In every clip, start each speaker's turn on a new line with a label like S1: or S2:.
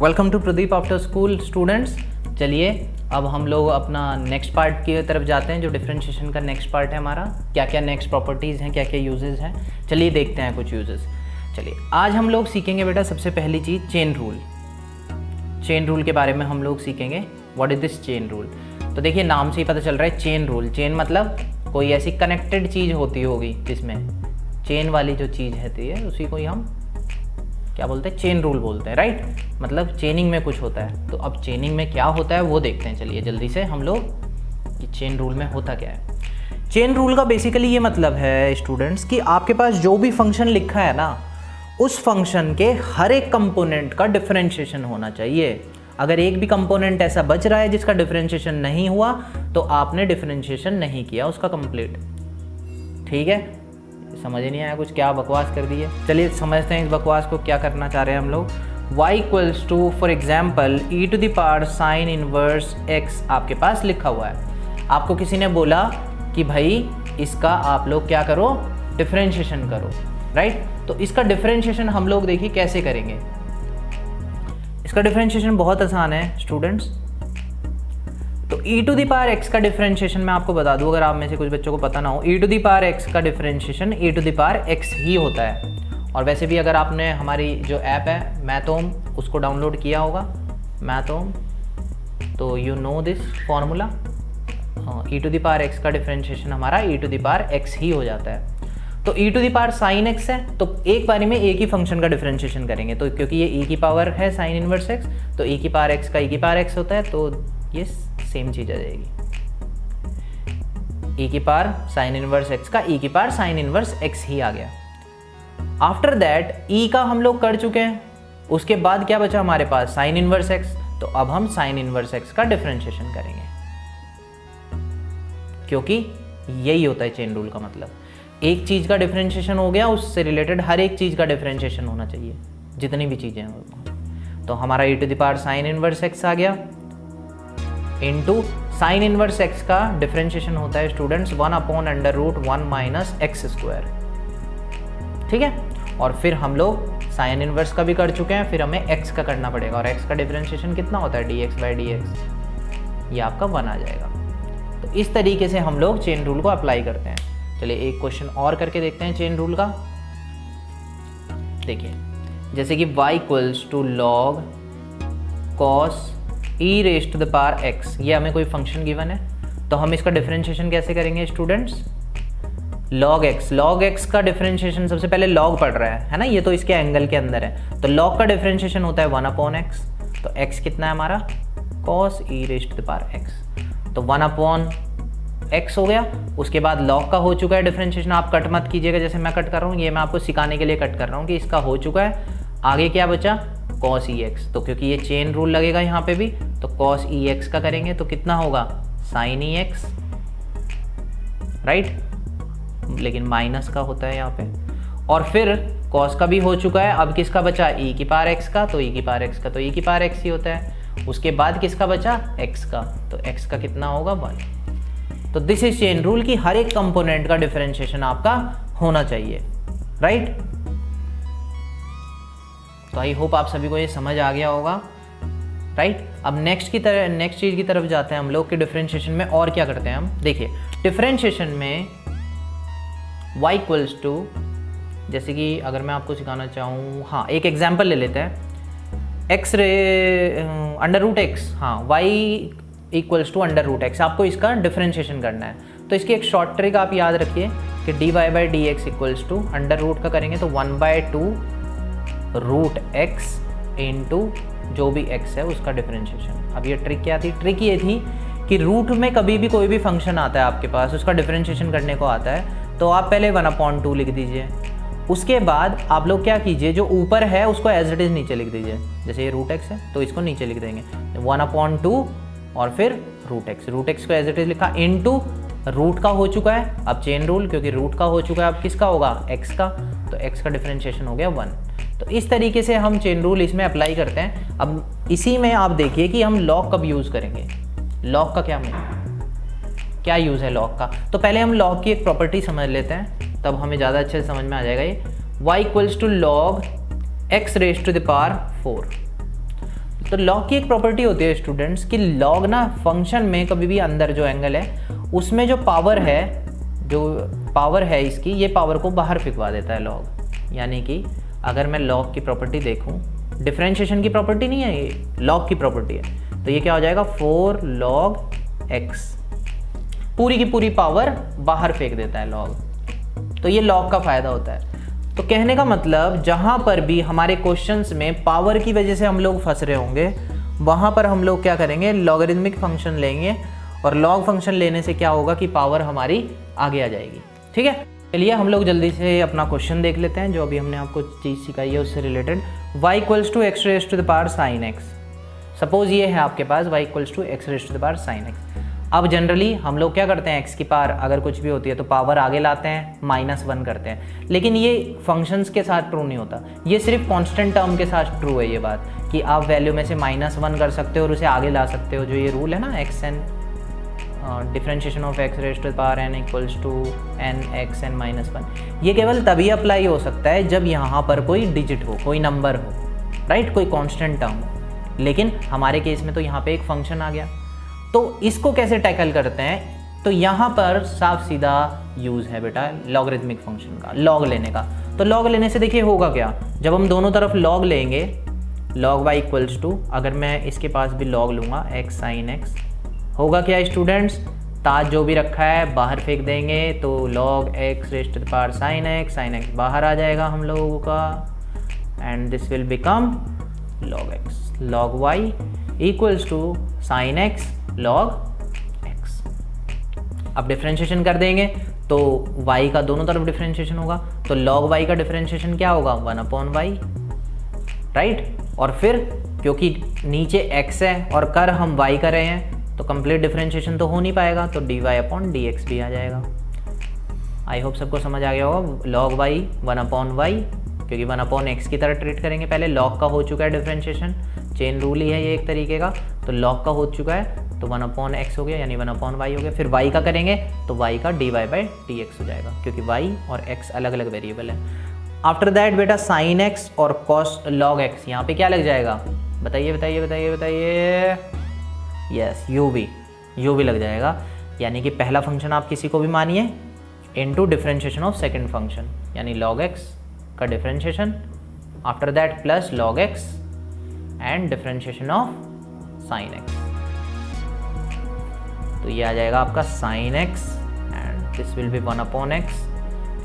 S1: Welcome to Pradeep after school students. चलिए अब हम लोग अपना नेक्स्ट पार्ट की तरफ जाते हैं, जो डिफरेंशिएशन का नेक्स्ट पार्ट है हमारा। क्या क्या नेक्स्ट प्रॉपर्टीज़ हैं, क्या क्या यूजेस हैं, चलिए देखते हैं कुछ यूजेस। चलिए आज हम लोग सीखेंगे बेटा सबसे पहली चीज़ चेन रूल। चेन रूल के बारे में हम लोग सीखेंगे। What is this chain rule? तो देखिए नाम से ही पता चल रहा है चेन रूल। चेन मतलब कोई ऐसी कनेक्टेड चीज़ होती होगी जिसमें चेन वाली जो चीज़ रहती है उसी को ही हम क्या बोलते हैं, चेन रूल बोलते हैं, राइट। मतलब चेनिंग में कुछ होता है। तो अब चेनिंग में क्या होता है वो देखते हैं। चलिए जल्दी से हम लोग कि चेन रूल में होता क्या है। चेन रूल का बेसिकली ये मतलब है स्टूडेंट्स कि आपके पास जो भी फंक्शन लिखा है ना, उस फंक्शन के हर एक कंपोनेंट का डिफरेंशिएशन होना चाहिए। अगर एक भी कंपोनेंट ऐसा बच रहा है जिसका डिफरेंशिएशन नहीं हुआ तो आपने डिफरेंशिएशन नहीं किया उसका कंप्लीट। ठीक है, समझ ही नहीं आया कुछ, क्या बकवास कर दी है। चलिए समझते हैं इस बकवास को क्या करना चाह रहे हैं हम लोग। y equals to for example e to the power sine inverse x आपके पास लिखा हुआ है। आपको किसी ने बोला कि भाई इसका आप लोग क्या करो, डिफरेंशिएशन करो, राइट। तो इसका डिफरेंशिएशन हम लोग देखिए कैसे करेंगे। इसका डिफरेंशिएशन बहुत आसान है स्टूडेंट्स। तो e to the power x का डिफरेंशिएशन मैं आपको बता दूं, अगर आप में से कुछ बच्चों को पता ना हो, e to the power x का differentiation e to the power x ही होता है। और वैसे भी अगर आपने हमारी जो ऐप है मैथोम उसको डाउनलोड किया होगा, मैथोम, तो you know this formula. e to the power x का डिफरेंशिएशन हमारा e to the power x ही हो जाता है। तो e to the power sine x है, तो एक बारी में एक ही फंक्शन का डिफरेंशिएशन करेंगे। तो क्योंकि ये e की पावर है साइन इनवर्स x, तो e की पावर x का e की पावर x होता है, तो ये सेम चीज आ जाएगी। e की पावर साइन इनवर्स x का e की पावर साइन इनवर्स x ही आ गया। आफ्टर दैट e का हम लोग कर चुके हैं, उसके बाद क्या बचा हमारे पास, साइन इनवर्स x। तो अब हम साइन इनवर्स x का डिफरेंशिएशन करेंगे, क्योंकि यही होता है चेन रूल का मतलब। एक चीज का डिफरेंशिएशन हो गया, उससे रिलेटेड हर एक चीज का डिफरेंशिएशन होना चाहिए, जितनी भी चीजें हैं। तो हमारा e to the power sine inverse x आ गया इनटू साइन इनवर्स x का डिफरेंशिएशन होता है स्टूडेंट्स 1/√1 माइनस एक्स स्क्वायर। ठीक है, और फिर हम लोग साइन इनवर्स का भी कर चुके हैं, फिर हमें x का करना पड़ेगा। और x का डिफरेंशिएशन कितना होता है, dx/dx, ये आपका 1 आ जाएगा। तो इस तरीके से हम लोग चेन रूल को अप्लाई करते हैं। चलिए एक क्वेश्चन और करके देखते हैं चेन रूल का। देखिए जैसे कि y equals to log cos e raise to the power x, ये हमें कोई फंक्शन गिवन है, तो हम इसका डिफरेंशिएशन कैसे करेंगे स्टूडेंट्स। log x का डिफरेंशिएशन सबसे पहले log पढ़ रहा है ना, ये तो इसके एंगल के अंदर है, तो log का डिफरेंशिएशन होता है 1/x। तो x कितना है हमारा, cos e raise to the power x, तो 1/x हो गया। उसके बाद log का हो चुका है डिफरेंशिएशन, आप कट मत कीजिएगा जैसे मैं कट कर रहा हूँ, ये मैं आपको सिखाने के लिए कट कर रहा हूँ कि इसका हो चुका है। आगे क्या बचा, cos ex, तो क्योंकि ये चेन रूल लगेगा यहाँ पे भी, तो cos ex का करेंगे तो कितना होगा, sin ex, राइट, लेकिन माइनस का होता है यहाँ पे। और फिर cos का भी हो चुका है, अब किसका बचा, e की पावर x का, तो e की पावर x का तो e की पावर x ही होता है। उसके बाद किसका बचा, x का, तो x का कितना होगा, 1। तो दिस इज चेन रूल कि हर एक कंपोनेंट का डिफरेंशिएशन आपका होना चाहिए, राइट। तो आई होप आप सभी को ये समझ आ गया होगा, राइट। अब नेक्स्ट चीज की तरफ जाते हैं हम लोग कि डिफरेंशिएशन में और क्या करते हैं हम। देखिए डिफरेंशिएशन में y इक्वल्स टू, जैसे कि अगर मैं आपको सिखाना चाहूँ, हाँ एक एग्जांपल ले लेते हैं, x/√x, हाँ y इक्वल्स टू √x, आपको इसका डिफरेंशिएशन करना है। तो इसकी एक शॉर्ट ट्रिक आप याद रखिए कि dy/dx equals to under root का करेंगे तो 1/2√x इंटू जो भी x है उसका डिफरेंशिएशन। अब ये ट्रिक क्या थी, ट्रिक ये थी कि रूट में कभी भी कोई भी फंक्शन आता है आपके पास, उसका डिफरेंशिएशन करने को आता है, तो आप पहले 1/2 लिख दीजिए। उसके बाद आप लोग क्या कीजिए, जो ऊपर है उसको एज इट इज नीचे लिख दीजिए। जैसे ये √x है तो इसको नीचे लिख देंगे 1/2 और फिर √x को एज इट इज लिखा इनटू रूट का हो चुका है, अब चेन रूल क्योंकि रूट का हो चुका है, अब किसका होगा, x का, तो x का डिफरेंशिएशन हो गया 1। तो इस तरीके से हम चेन रूल इसमें अप्लाई करते हैं। अब इसी में आप देखिए कि हम लॉग कब यूज़ करेंगे, लॉग का क्या यूज़ है लॉग का। तो पहले हम लॉग की एक प्रॉपर्टी समझ लेते हैं, तब हमें ज़्यादा अच्छे से समझ में आ जाएगा ये। y equals to log x raise to the power 4। तो लॉग की एक प्रॉपर्टी होती है स्टूडेंट्स कि लॉग ना फंक्शन में कभी भी अंदर जो एंगल है उसमें जो पावर है इसकी, ये पावर को बाहर फेंकवा देता है लॉग। यानी कि अगर मैं लॉग की प्रॉपर्टी देखूं, डिफरेंशिएशन की प्रॉपर्टी नहीं है ये, लॉग की प्रॉपर्टी है, तो ये क्या हो जाएगा 4 log x, पूरी की पूरी पावर बाहर फेंक देता है लॉग। तो ये लॉग का फायदा होता है। तो कहने का मतलब जहाँ पर भी हमारे क्वेश्चंस में पावर की वजह से हम लोग फंस रहे होंगे, वहाँ पर हम लोग क्या करेंगे, लॉगरिथमिक फंक्शन लेंगे, और लॉग फंक्शन लेने से क्या होगा कि पावर हमारी आगे आ जाएगी। ठीक है, चलिए हम लोग जल्दी से अपना क्वेश्चन देख लेते हैं, जो अभी हमने आपको चीज़ सिखाई है उससे related. y equals to x raise to the power sine x. Suppose ये है आपके पास y equals to x raise to the power sine x. अब जनरली हम लोग क्या करते हैं, x की पावर अगर कुछ भी होती है तो पावर आगे लाते हैं, -1 करते हैं। लेकिन ये फंक्शंस के साथ ट्रू नहीं होता, ये सिर्फ कांस्टेंट टर्म के साथ ट्रू है ये बात, कि आप वैल्यू में से -1 कर सकते हो और उसे आगे ला सकते हो। जो ये रूल है ना xn, differentiation of x raise to the power n equals to n x n -1, ये केवल तभी अप्लाई हो सकता है जब यहाँ पर कोई डिजिट हो, कोई नंबर हो, राइट, कोई कांस्टेंट टर्म हो। लेकिन हमारे केस में तो यहाँ पे एक फंक्शन आ गया। तो इसको कैसे टैकल करते हैं, तो यहाँ पर साफ सीधा यूज़ है बेटा लॉगरिथमिक फंक्शन का, लॉग लेने का। तो लॉग लेने से देखिए होगा क्या, जब हम दोनों तरफ लॉग लेंगे, log y इक्वल्स टू, अगर मैं इसके पास भी लॉग लूँगा x sin x, होगा क्या स्टूडेंट्स, ताज जो भी रखा है बाहर फेंक देंगे, तो log x raise to the power sin x बाहर आ जाएगा हम लोगों का, and this will become log x, log y equals to sin x log x। अब डिफरेंशिएशन कर देंगे तो y का दोनों तरफ डिफरेंशिएशन होगा, तो log y का डिफरेंशिएशन क्या होगा 1/y, राइट। और फिर क्योंकि नीचे x है और कर हम y कर रहे हैं, तो कंप्लीट डिफरेंशिएशन तो हो नहीं पाएगा, तो dy/dx भी आ जाएगा। आई होप सबको समझ आ गया होगा। log y 1/y, क्योंकि 1/x की तरह ट्रीट करेंगे, पहले log का हो चुका है डिफरेंशिएशन, चेन रूल ही है ये एक तरीके का, तो log का हो चुका है तो 1/x हो गया, यानी 1/y हो गया। फिर y का करेंगे तो y का dy/dx हो जाएगा, क्योंकि y और x अलग अलग वेरिएबल है। आफ्टर दैट बेटा sin x और cos log x, यहाँ पे क्या लग जाएगा, बताइए बताइए बताइए बताइए, यस u भी लग जाएगा। यानी कि पहला फंक्शन आप किसी को भी मानिए into differentiation of second function, यानी log x का differentiation, after that plus log x and differentiation of sin x, तो ये आ जाएगा आपका sin x and this will be 1/x,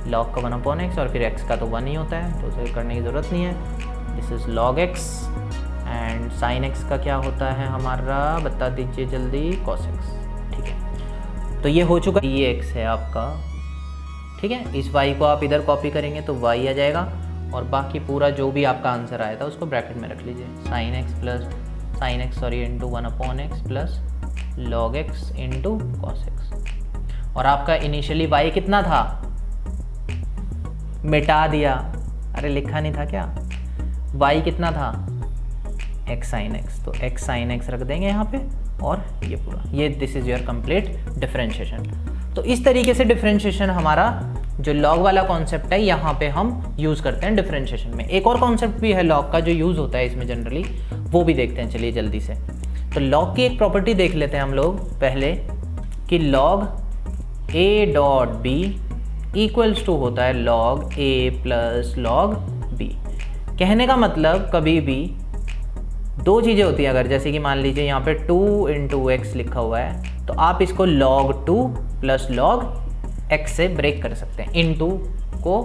S1: log का 1/x, और फिर x का तो 1 ही होता है, तो उसे करने की ज़रूरत नहीं है। This is log x and sin x का क्या होता है हमारा, बता दीजिए जल्दी, cos x। ठीक है, तो ये हो चुका, ये x है आपका, ठीक है। इस y को आप इधर कॉपी करेंगे तो y आ जाएगा, और बाकी पूरा जो भी आपका आंसर आया था उसको ब्रैकेट में रख लीजिए, sin x into 1/x plus log x into cos x। और आपका इनिशियली y कितना था, मिटा दिया, अरे लिखा नहीं था क्या, y कितना था x sin x, तो x sin x रख देंगे यहाँ पे, और ये पूरा, ये this is your complete differentiation. तो इस तरीके से डिफरेंशिएशन हमारा जो लॉग वाला कॉन्सेप्ट है यहाँ पे हम यूज़ करते हैं डिफरेंशिएशन में। एक और कॉन्सेप्ट भी है लॉग का जो यूज़ होता है इसमें जनरली, वो भी देखते हैं चलिए जल्दी से। तो लॉग की एक प्रॉपर्टी देख लेते हैं हम लोग पहले, कि log a dot b equals to होता है log a plus log b। कहने का मतलब कभी भी दो चीज़ें होती हैं, अगर जैसे कि मान लीजिए यहाँ पे 2 इंटू x लिखा हुआ है, तो आप इसको log 2 प्लस log x से ब्रेक कर सकते हैं, इंटू को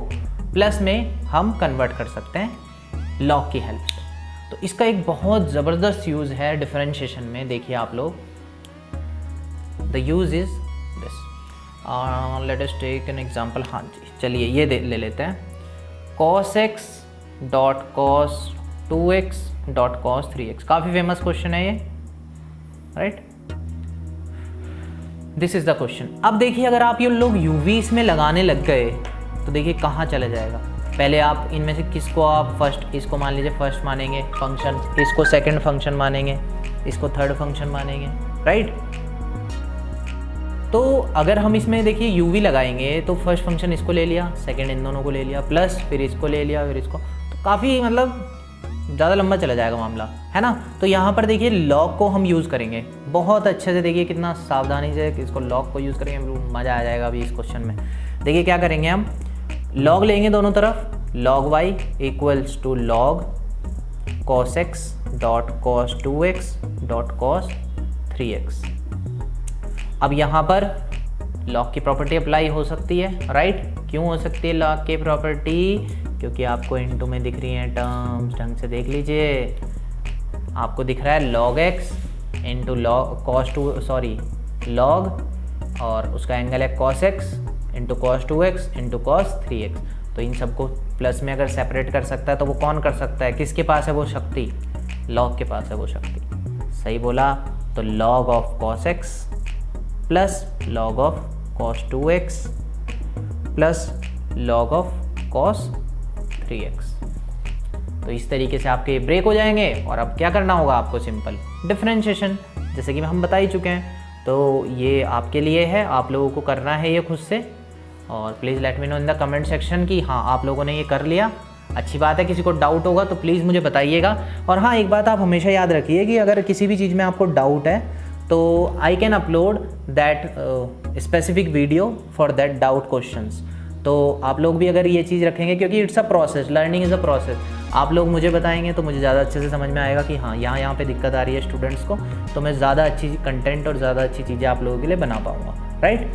S1: प्लस में हम कन्वर्ट कर सकते हैं log की हेल्प से। तो इसका एक बहुत ज़बरदस्त यूज़ है डिफरेंशिएशन में, देखिए आप लोग, the use is this, let us take an example. हाँ जी, चलिए ये ले लेते हैं, cos x dot cos 2x dot cos 3x। काफ़ी फेमस क्वेश्चन है ये, right. This is the question. अब देखिए अगर आप ये लोग UV इसमें लगाने लग गए तो देखिए कहाँ चला जाएगा। पहले आप इनमें से किसको आप फर्स्ट, इसको मान लीजिए फर्स्ट मानेंगे फंक्शन, इसको सेकंड फंक्शन मानेंगे, इसको थर्ड फंक्शन मानेंगे, राइट। तो अगर हम इसमें देखिए UV लगाएंगे तो फर्स्ट फंक्शन इसको ले लिया, सेकंड इन दोनों को ले लिया, प्लस फिर इसको ले लिया, फिर इसको, तो काफ़ी मतलब ज़्यादा लंबा चला जाएगा मामला, है ना। तो यहाँ पर देखिए लॉग को हम यूज़ करेंगे बहुत अच्छे से, देखिए कितना सावधानी से इसको लॉग को यूज़ करेंगे, मज़ा आ जाएगा अभी इस क्वेश्चन में। देखिए क्या करेंगे हम, लॉग लेंगे दोनों तरफ, log y equals to log cos x dot cos 2x dot cos 3x। अब यहाँ पर log की प्रॉपर्टी अप्लाई हो सकती है, राइट। क्यों हो सकती है log की प्रॉपर्टी, क्योंकि आपको इनटू में दिख रही हैं टर्म्स, ढंग से देख लीजिए। आपको दिख रहा है log x इंटू log और उसका एंगल है cos x into cos 2x into cos 3x। तो इन सबको प्लस में अगर सेपरेट कर सकता है तो वो कौन कर सकता है, किसके पास है वो शक्ति, log के पास है वो शक्ति, सही बोला। तो log of cos x plus log of cos 2x plus log of cos 3x। तो इस तरीके से आपके ब्रेक हो जाएंगे। और अब क्या करना होगा आपको, सिंपल डिफरेंशिएशन, जैसे कि हम बता ही चुके हैं। तो ये आपके लिए है, आप लोगों को करना है ये खुद से। और please let me know in the comment section कि हाँ आप लोगों ने ये कर लिया, अच्छी बात है। किसी को डाउट होगा तो प्लीज़ मुझे बताइएगा। और हाँ एक बात आप हमेशा याद रखिए कि अगर किसी भी चीज़ में आपको डाउट है तो I can upload that specific video for that doubt questions. तो आप लोग भी अगर ये चीज़ रखेंगे, क्योंकि it's a process, learning is a process, आप लोग मुझे बताएंगे तो मुझे ज़्यादा अच्छे से समझ में आएगा कि हाँ यहाँ पे दिक्कत आ रही है स्टूडेंट्स को, तो मैं ज़्यादा अच्छी कंटेंट और ज़्यादा अच्छी चीज़ें आप लोगों के लिए बना पाऊँगा, राइट।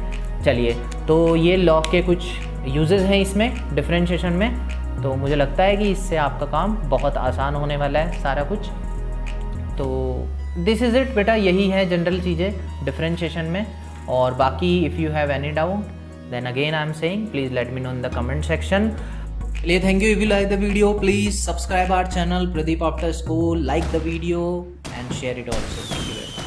S1: चलिए, तो ये लॉग के कुछ यूजेस हैं इसमें डिफरेंशिएशन में। तो मुझे लगता है कि इससे आपका काम बहुत आसान होने वाला है सारा कुछ। तो दिस इज़ इट बेटा, यही है जनरल चीज़ें डिफरेंशिएशन में। और बाकी if you have any doubt then again I am saying please let me know in the comment section. चलिए, thank you. If you like the video please subscribe our channel Pradeep after school, like the video and share it also. Thank you.